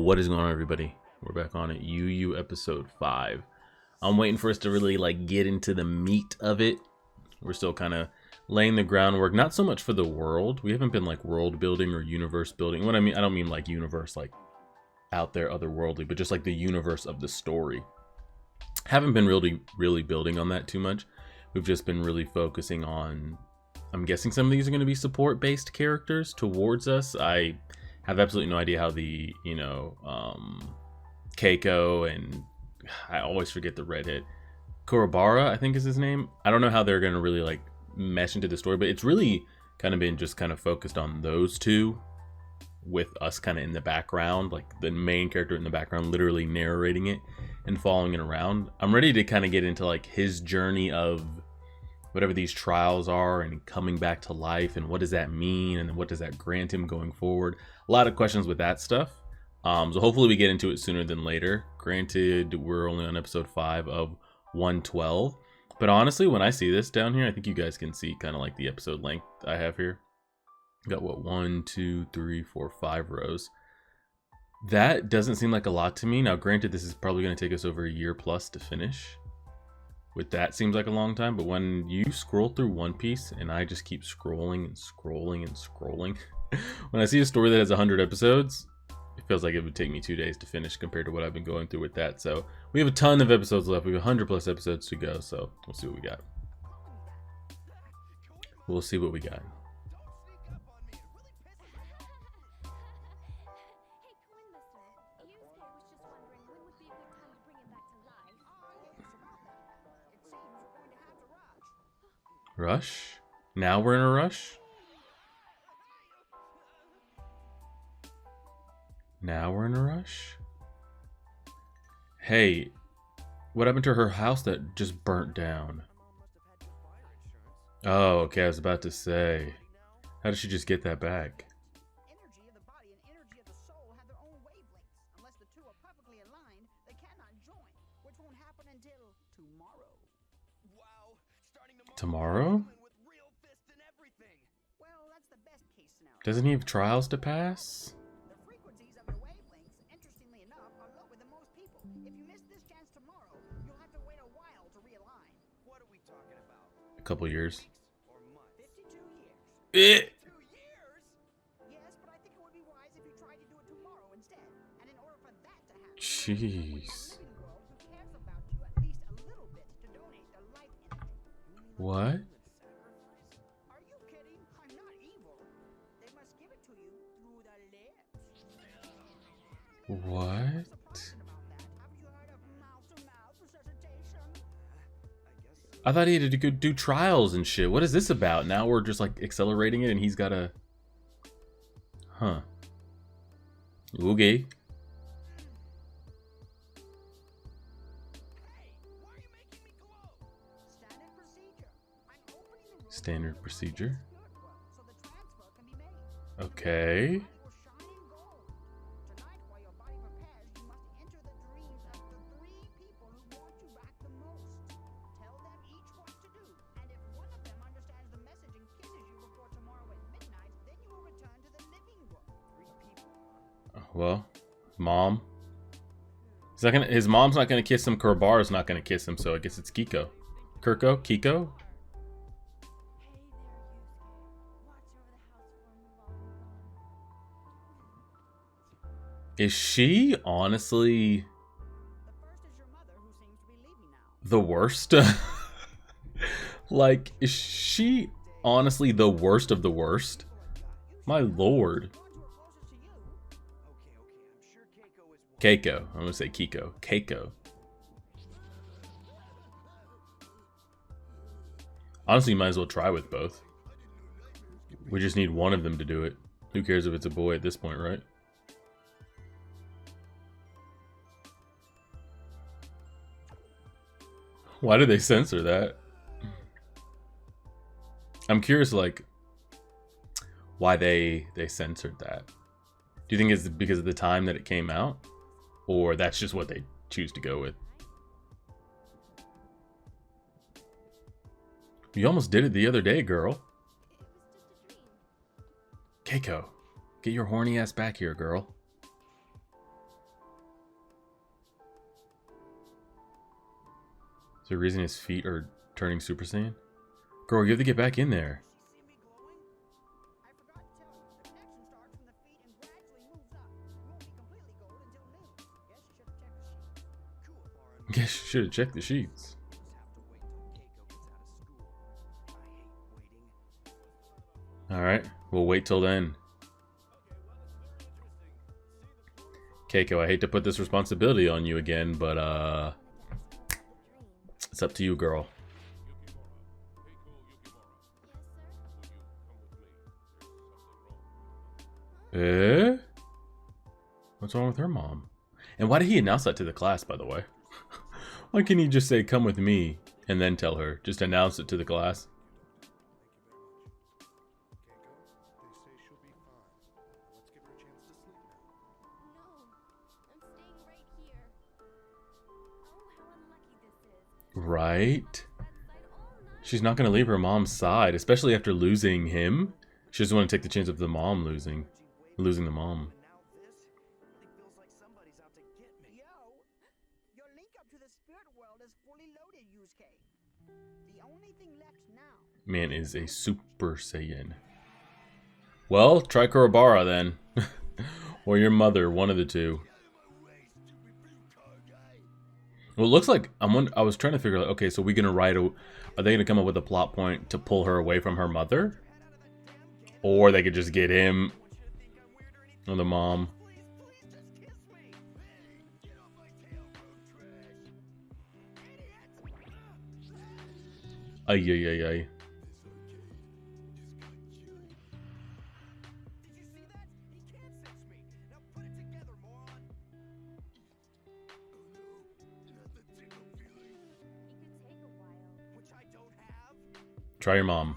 What is going on, everybody? We're back on it. YuYu episode 5. I'm waiting for us to really get into the meat of it. We're still kind of laying the groundwork, not so much for the world. We haven't been world building or universe building. What I mean, I don't mean universe out there otherworldly, but just the universe of the story. Haven't been really building on that too much. We've just been really focusing on, I'm guessing some of these are going to be support based characters towards us. I have absolutely no idea how the, Keiko and I always forget the redhead, Kurobara, I think is his name. I don't know how they're going to really mesh into the story, but it's really kind of been just kind of focused on those two with us kind of in the background, the main character in the background, literally narrating it and following it around. I'm ready to kind of get into his journey of whatever these trials are and coming back to life, and what does that mean, and what does that grant him going forward. A lot of questions with that stuff. So hopefully we get into it sooner than later. Granted, we're only on episode 5 of 112, but honestly, when I see this down here, I think you guys can see kind of the episode length I have here. Got what, 1, 2, 3, 4, 5 rows. That doesn't seem like a lot to me. Now granted, this is probably going to take us over a year plus to finish. With that seems like a long time, but when you scroll through One Piece, and I just keep scrolling and scrolling and scrolling, when I see a story that has 100 episodes, it feels like it would take me 2 days to finish compared to what I've been going through with that. So we have a ton of episodes left. We have 100 plus episodes to go, so we'll see what we got. We'll see what we got. Rush? Now we're in a rush? Now we're in a rush? Hey, what happened to her house that just burnt down? Oh, okay, I was about to say. How did she just get that back? Energy of the body and energy of the soul have their own wavelengths. Unless the two are perfectly aligned, they cannot join, which won't happen until tomorrow. Wow, Tomorrow? Well, that's the best case scenario. Doesn't he have trials to pass? The frequencies of the wavelengths, interestingly enough, are lower than most people. If you miss this chance tomorrow, you'll have to wait a while to realign. What are we talking about? A couple years. Or months? 52 years. 2 years? Yes, but I think it would be wise if you tried to do it tomorrow instead. And in order for that to happen, Jeez. living world who cares about you at least a little bit to donate their life energy. What? Are you kidding? I'm not evil. They must give it to you through the lips. What? Haven't you heard of mouth-to-mouth resuscitation? I thought he had to go do trials and shit. What is this about? Now we're just accelerating it and he's gotta... Huh. Okay. Standard procedure. Okay. Well, mom. He's not gonna, his mom's not gonna kiss him. Kurobara's not gonna kiss him, so I guess it's Kiko. Kiko? Is she honestly the worst? Is she honestly the worst of the worst? My lord. Keiko. I'm gonna say Kiko. Keiko. Honestly, you might as well try with both. We just need one of them to do it. Who cares if it's a boy at this point, right? Why did they censor that? I'm curious, why they censored that. Do you think it's because of the time that it came out? Or that's just what they choose to go with? You almost did it the other day, girl. Keiko, get your horny ass back here, girl. Is there a reason his feet are turning Super Saiyan? Girl, you have to get back in there. Guess you should have checked the sheets. Alright, we'll wait till then. Keiko, I hate to put this responsibility on you again, but it's up to you, girl. Eh? What's wrong with her mom? And why did he announce that to the class, by the way? Why can't he just say, come with me, and then tell her? Just announce it to the class. Right? She's not going to leave her mom's side, especially after losing him. She doesn't want to take the chance of the mom losing the mom. Your link up to the spirit world is fully loaded, Yusuke. The only thing left now. Man is a Super Saiyan. Well, try Kurobara then. Or your mother, one of the two. Well, it looks like I was trying to figure out. Okay, so are they gonna come up with a plot point to pull her away from her mother, or they could just get him or the mom? Ay ay ay ay. Try your mom.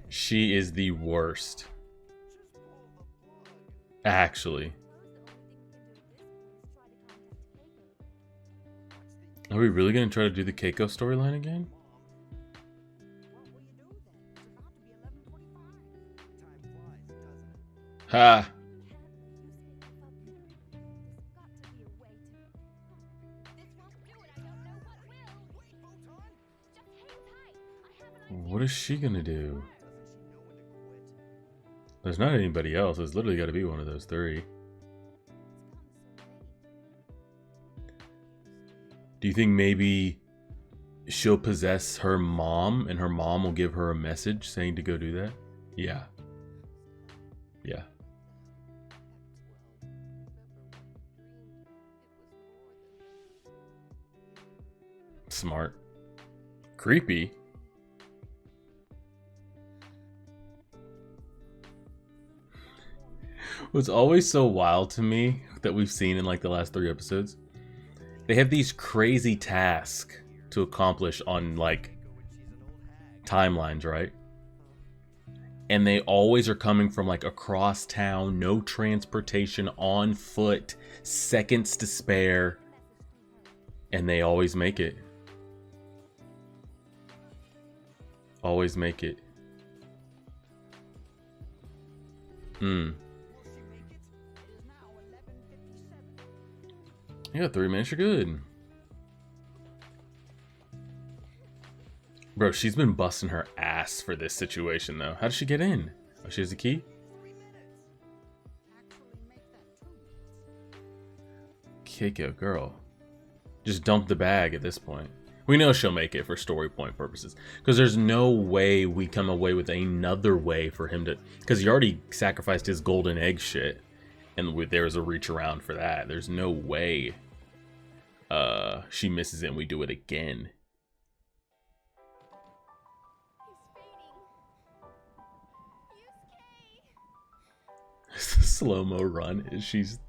She is the worst. Actually. Are we really going to try to do the Keiko storyline again? Ha! What is she gonna do? There's not anybody else. There's literally got to be one of those three. Do you think maybe she'll possess her mom and her mom will give her a message saying to go do that? Yeah. Yeah. Smart. Creepy. What's always so wild to me that we've seen in like the last 3 episodes, they have these crazy tasks to accomplish on like timelines, right? And they always are coming from like across town, no transportation, on foot, seconds to spare, and they always make it. Always make it. Yeah, 3 minutes, you're good. Bro, she's been busting her ass for this situation, though. How does she get in? Oh, she has a key? Keiko, girl. Just dump the bag at this point. We know she'll make it for story point purposes. Because there's no way we come away with another way for him to... Because he already sacrificed his golden egg shit. And there's a reach around for that. There's no way she misses it and we do it again. Slow-mo run as she's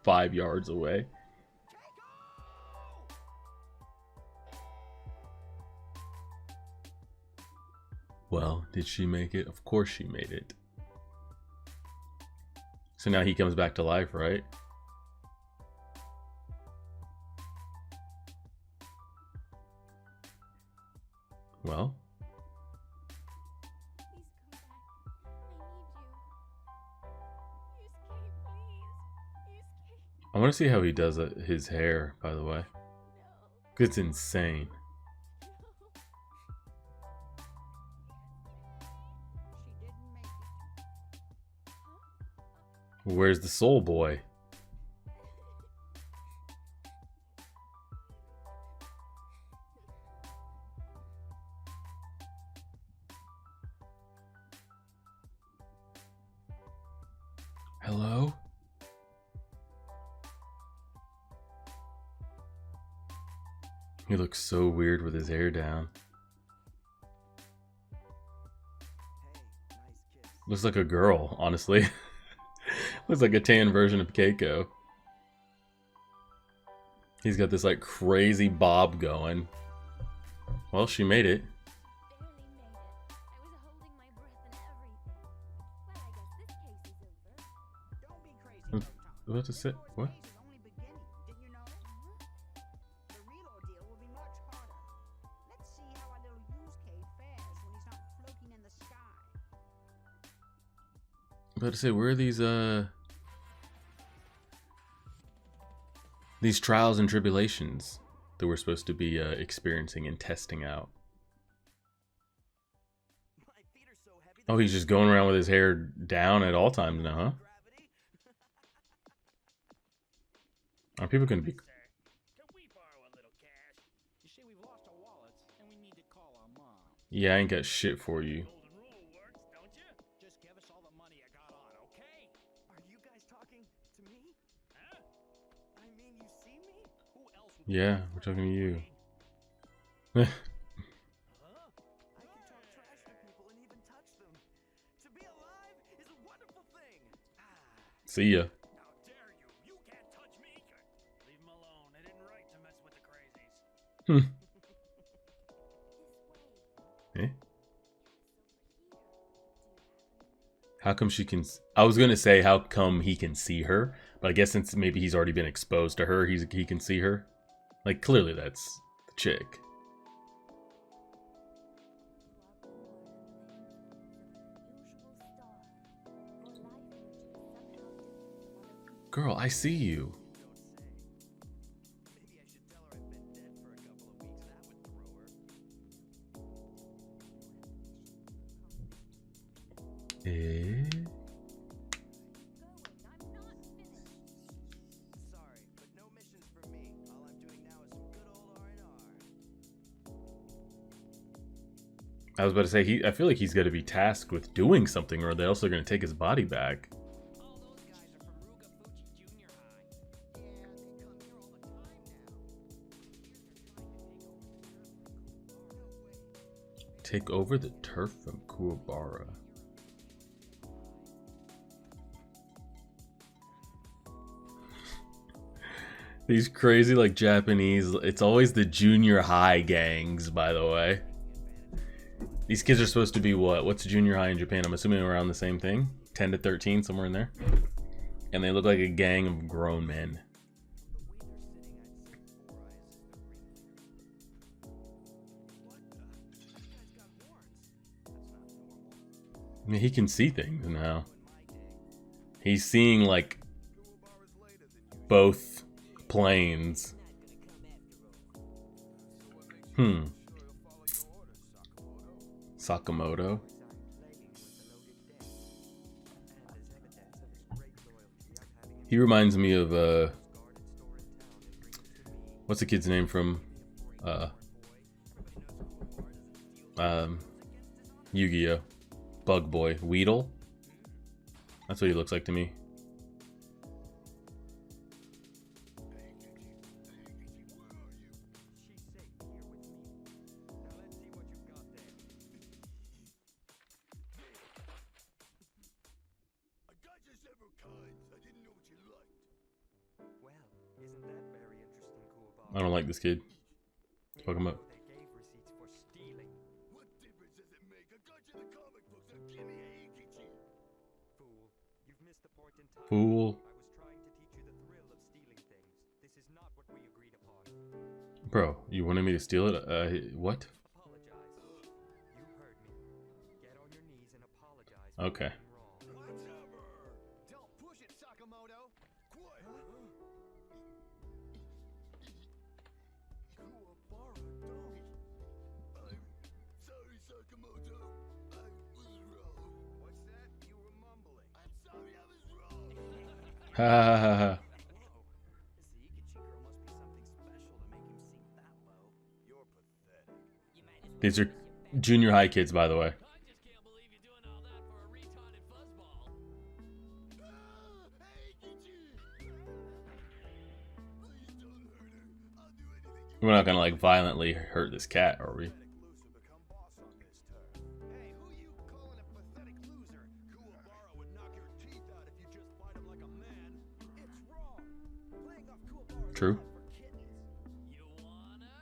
5 yards away. Well, did she make it? Of course she made it. So now he comes back to life, right? Well, Please come back. I need you. Yusuke, please. Yusuke. I want to see how he does his hair, by the way. No. 'Cause it's insane. No. She didn't make it. Where's the soul boy? Hello? He looks so weird with his hair down. Hey, nice kiss. Looks like a girl, honestly. Looks like a tan version of Keiko. He's got this like crazy bob going. Well, she made it. Barely made it. I was holding my breath and everything. But I guess this case is over. Don't be crazy, Hmm. Photon. About to say This what? case is only beginning. Didn't you know? The real ordeal will be much harder. Let's see how our little Yusuke fares when he's not floating in the sky. About to say, where are these trials and tribulations that we're supposed to be experiencing and testing out? My feet are so heavy. Oh, he's just going around with his hair down at all times now, huh? Gravity. Are people gonna be? Sir, can we borrow a little cash? You see, we've lost our wallets, and we need to call our mom. Yeah, I ain't got shit for you. Golden rule works, don't you? Just give us all the money you got on, okay? Are you guys talking to me? Huh? I mean, you see me? Who else would Yeah, we're talking to you. Huh? I can talk trash to people and even touch them. To be alive is a wonderful thing. See ya. How dare you? You can't touch me! Leave him alone. I didn't write to mess with the crazies. This way. Eh? It's over here. Do you have a minute? How come she can? I was gonna say how come he can see her, but I guess since maybe he's already been exposed to her, he can see her. Like clearly that's the chick. Girl, I see you. Don't say. Maybe I should tell her I've been dead for a couple of weeks. That would throw her. Eh? Sorry, but no missions for me. All I'm doing now is some good old R&R. I was about to say I feel like he's got to be tasked with doing something, or they're also gonna take his body back. All those guys are from Rugafuchi Junior High. Yeah, they come here all the time now. Take over the turf from Kuwabara. These crazy like Japanese, it's always the junior high gangs, by the way. These kids are supposed to be what? What's junior high in Japan? I'm assuming around the same thing. 10 to 13, somewhere in there. And they look like a gang of grown men. I mean, he can see things now. He's seeing like both planes. Sakamoto. He reminds me of what's the kid's name from Yu-Gi-Oh? Bug Boy. Weedle? That's what he looks like to me. I don't like this kid. Fuck him up. They gave receipts for stealing. What difference does it make? I got you the comic books. Now give me a Ikichi. Fool. You've missed the point in time. Fool. I was trying to teach you the thrill of stealing things. This is not what we agreed upon. Bro, you wanted me to steal it? What? Apologize. Okay. Whatever. Don't push it, Sakamoto. Quiet. Kuwabara, don't. I'm sorry, Sakamoto. I was wrong. What's that? You were mumbling. I'm sorry, I was wrong. Ha ha ha ha. This Ikichi girl must be something special to make him sink that low. You're pathetic. These are junior high kids, by the way. I just can't believe you're doing all that for a retarded fuzzball. Hey, Ikichi! Please don't hurt her. I'll do anything you We're not gonna like violently hurt this cat, are we? Pathetic loser become boss on this turf. Hey, who you calling a pathetic loser? Kuwabara would knock your teeth out if you just fight him like a man. It's wrong. Playing off Kuwabara's True. love for kittens. You wanna?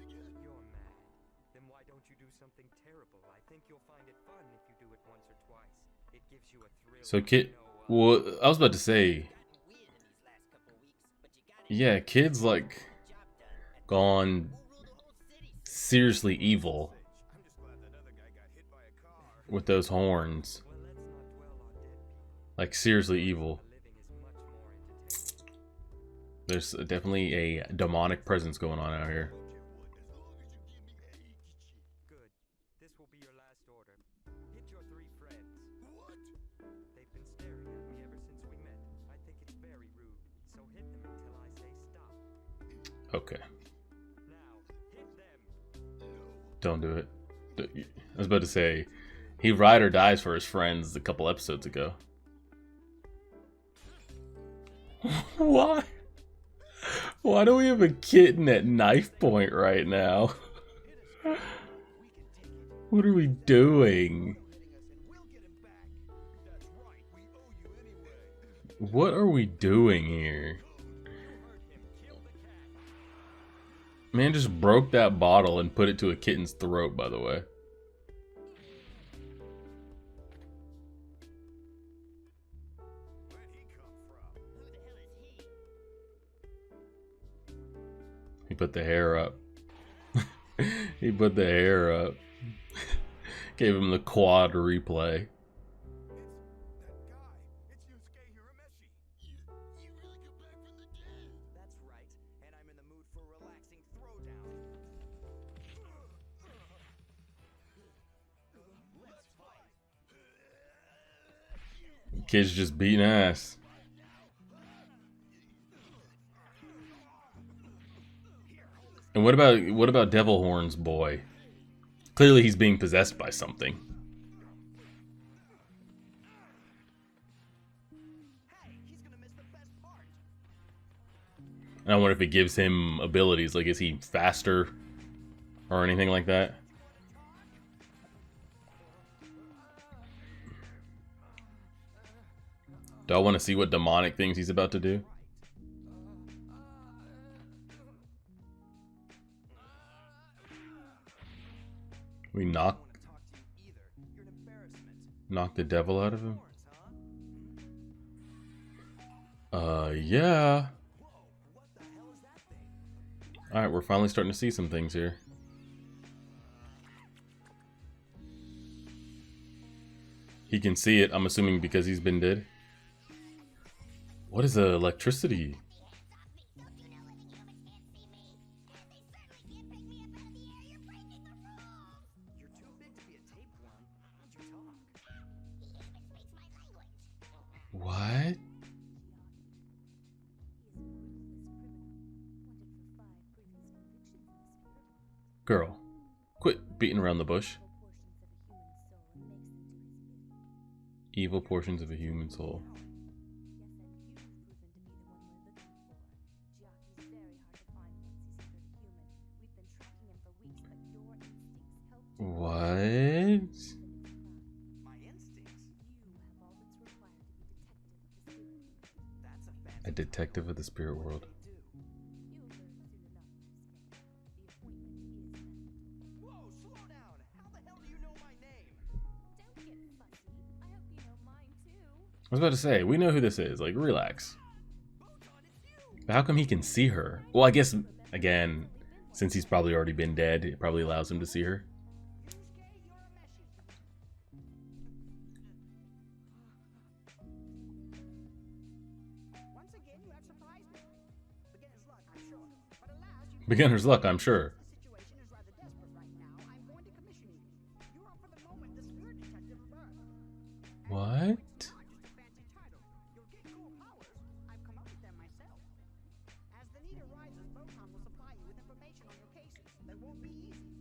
You're mad. Then why don't you do something terrible? I think you'll find it fun if you do it once or twice. It gives you a thrill. So kid, well, I was about to say, yeah, kids like gone seriously evil I'm just glad that other guy got hit by a car. with those horns. Well, let's not dwell on dead people. Like seriously evil. Living is much more entertaining. There's definitely a demonic presence going on out here. Good. This will be your last order. Hit your 3 friends. What? They've been staring at me ever since we met. I think it's very rude. So hit them until I say stop. Okay, Now, hit them. don't do it. I was about to say, he ride or dies for his friends a couple episodes ago. Why? Why do we have a kitten at knife point right now? What are we doing? We'll get him back. That's right. We owe you anyway. What are we doing here? Hurt him. Kill the cat. Man just broke that bottle and put it to a kitten's throat, by the way. Where'd he come from? Who the hell is he? He put the hair up. He put the hair up. Gave him the quad replay. It's that guy. It's Yusuke Hirameshi. You really come back from the dead. That's right. And I'm in the mood for a relaxing throwdown. Let's fight. Kid's just beating ass. And what about Devil Horn's boy? Clearly he's being possessed by something. Hey, he's gonna miss the best part. And I wonder if it gives him abilities, like is he faster or anything like that? Do I want to see what demonic things he's about to do? We I knock don't want to talk to you either. You're an embarrassment. knock the devil out of him? Horns, huh? Yeah. Whoa, what the hell is that thing? Alright, we're finally starting to see some things here. He can see it, I'm assuming because he's been dead. What is the electricity? You're too big to be a tapeworm. Why don't you talk? What? Girl, quit beating around the bush. Evil portions of a human soul. What? My instincts? That's a fancy A detective of the spirit world. Whoa, slow down! How the hell do you know my name? Don't get fussy. I hope you know mine too. I was about to say, we know who this is. Like, relax. Botan, it's you! But how come he can see her? Well, I guess, again, since he's probably already been dead, it probably allows him to see her. Yusuke Hirameshi. Beginner's luck, I'm sure. The situation is rather desperate right now. I'm going to commission you. You are for the moment the spirit detective of Earth. What? Not just a fancy title. You'll get cool powers. I've come up with them myself. As the need arises, Botan will supply you with information on your cases. That won't be easy.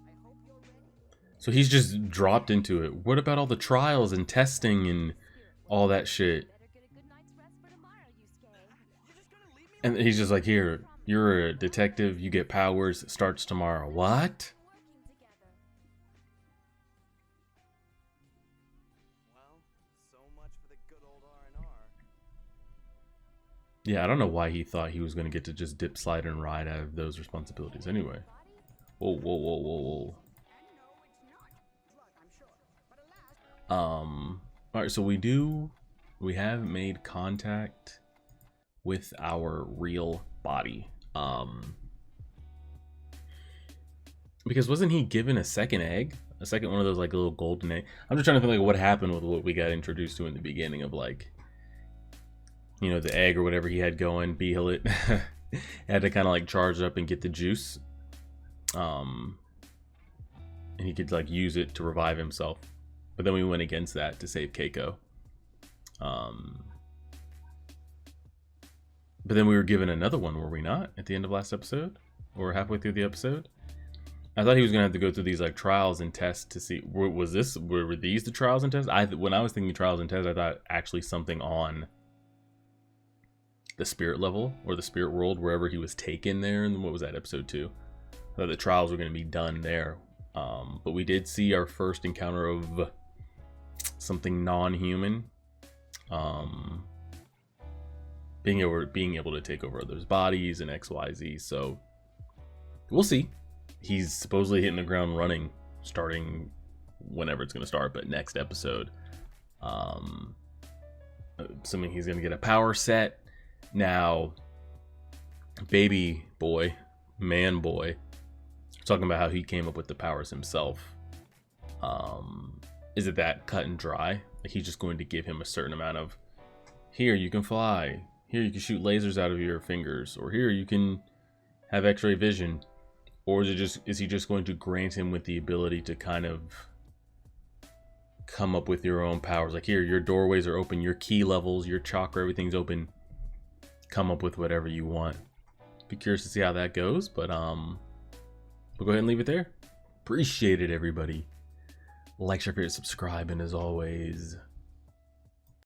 I hope you're ready. So he's just dropped into it. What about all the trials and testing and all that shit? Better get a good night's rest for tomorrow, Yusuke. You're just gonna leave me And he's just like, here, you're a detective, you get powers, starts tomorrow. What? Working together. Well, so much for the good old R&R. Yeah, I don't know why he thought he was going to get to just dip, slide, and ride out of those responsibilities anyway. Whoa, whoa, whoa, whoa, whoa. And no, it's not. Drug, I'm sure. But alas, Alright, so we have made contact with our real body. Because wasn't he given a second egg? A second one of those like little golden egg? I'm just trying to think like what happened with what we got introduced to in the beginning of like, you know, the egg or whatever he had going, Behelit. Had to kind of like charge up and get the juice. And he could like use it to revive himself. But then we went against that to save Keiko. But then we were given another one, were we not? At the end of last episode? Or halfway through the episode? I thought he was gonna have to go through these like trials and tests to see were these the trials and tests? When I was thinking trials and tests, I thought actually something on the spirit level or the spirit world, wherever he was taken there. And what was that, episode 2? I thought the trials were gonna be done there. But we did see our first encounter of something non-human. Being able to take over others' bodies and XYZ. So we'll see. He's supposedly hitting the ground running, starting whenever it's going to start, but next episode. Assuming he's going to get a power set. Now, baby boy, man boy, talking about how he came up with the powers himself. Is it that cut and dry? Like he's just going to give him a certain amount of, here you can fly, here you can shoot lasers out of your fingers, or here you can have X-ray vision, or is he just going to grant him with the ability to kind of come up with your own powers? Like here, your doorways are open, your key levels, your chakra, everything's open. Come up with whatever you want. Be curious to see how that goes, but we'll go ahead and leave it there. Appreciate it, everybody. Like, share, favorite, subscribe, and as always,